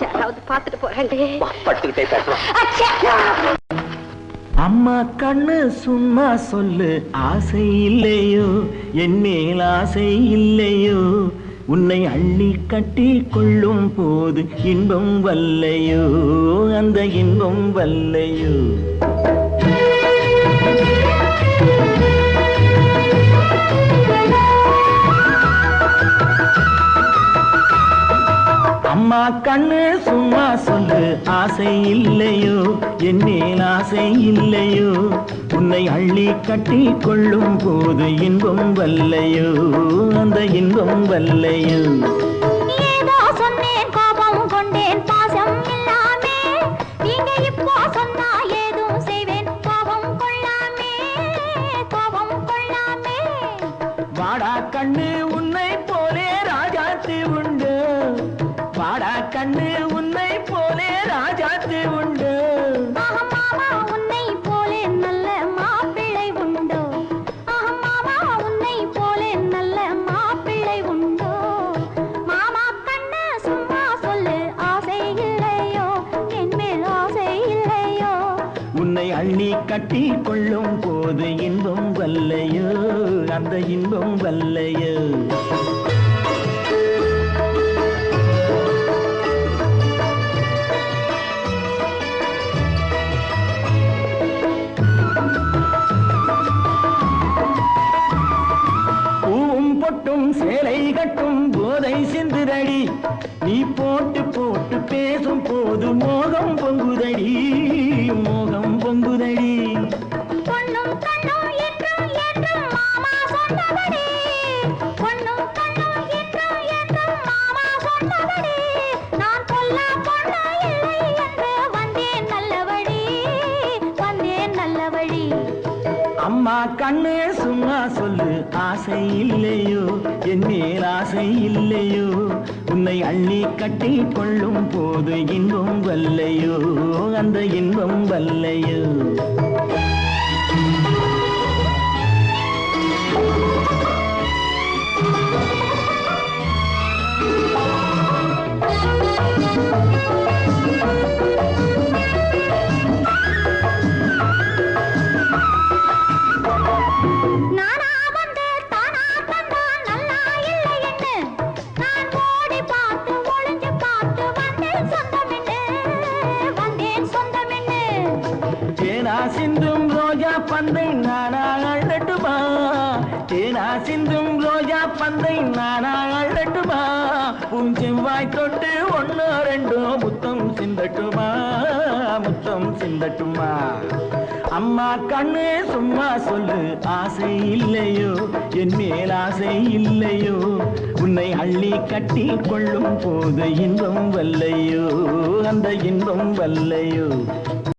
யாராவது பார்த்துட்டு போறாண்டே. பட்டுக்கிட்டே பேசலாம். அம்மா கண்ணு சும்மா சொல்லு, ஆசை இல்லையோ என் மேல் ஆசை இல்லையோ, உன்னை அள்ளி கட்டி கொள்ளும் போது இன்பம் வல்லையோ, அந்த இன்பம் வல்லையோ. அம்மா கண்ணு சும்மா சொல்லு, ஆசை இல்லையோ என் மேல் ஆசை இல்லையோ, உன்னை அள்ளி கட்டி கொள்ளும் போது இன்பம் வல்லையோ, அந்த இன்பம் வல்லையோ. ஏதோ சொன்னேன் கோபம் கொண்டேன் பாசம் இல்லாமே, நீங்க இப்போ சொன்னா ஏதும் செய்வேன் கோபம் கொள்ளாமே, கோபம் கொள்ளாமே. வாடா கண்ணு உன்னை போலே ராஜாத்தி உண்டு, வாடா கண்ணு உன்னை போலே ராஜாத்தி உண்டு. மாமா உன்னை போலே நல்ல மாப்பிள்ளை உண்டோ, மாமா உன்னை போலே நல்ல மாப்பிள்ளை உண்டோ. மாமா கண்ணு சும்மா சொல்லு, ஆசை இல்லையோ என் மேல் ஆசை இல்லையோ, உன்னை அள்ளி கட்டி கொள்ளும் போது இன்பம் வல்லையோ, அந்த இன்பம் வல்லையோ. பொட்டும் சேலை கட்டும் போதை சிந்துதடி, நீ போட்டு போட்டு பேசும் போது மோகம் பொங்குதடி, மோகம் பொங்குதடி. பொண்ணும் கண்ணும் என்றும் என்றும் மாமா சொன்னபடி, பொண்ணும் கண்ணும் என்றும் என்றும் மாமா சொன்னபடி, நான் கொல்ல பொண்ணு இல்லை என்று வந்தேன் நல்லபடி, வந்தேன் நல்லபடி. அம்மா கண்ணே சும்மா சொல்லு, ஆசை இல்லையோ என் மேல் ஆசை இல்லையோ, உன்னை அள்ளி கட்டி கொள்ளும் போது இன்பம் வல்லையோ, அந்த இன்பம் வல்லையோ. தேனா சிந்தும் ரோஜா பந்தை நானா அழட்டுமா, தேனா சிந்தும் ரோஜா பந்தை நானா அழட்டுமா, உன் செவ்வாய் தொட்டு ஒன்னோ ரெண்டோ முத்தம் சிந்தட்டுமா, முத்தம் சிந்தட்டுமா. அம்மா கண்ணே சும்மா சொல்லு, ஆசை இல்லையோ என் மேல் ஆசை இல்லையோ, உன்னை அள்ளி கட்டி கொள்ளும் போது இன்பம் வல்லையோ, அந்த இன்பம் வல்லையோ.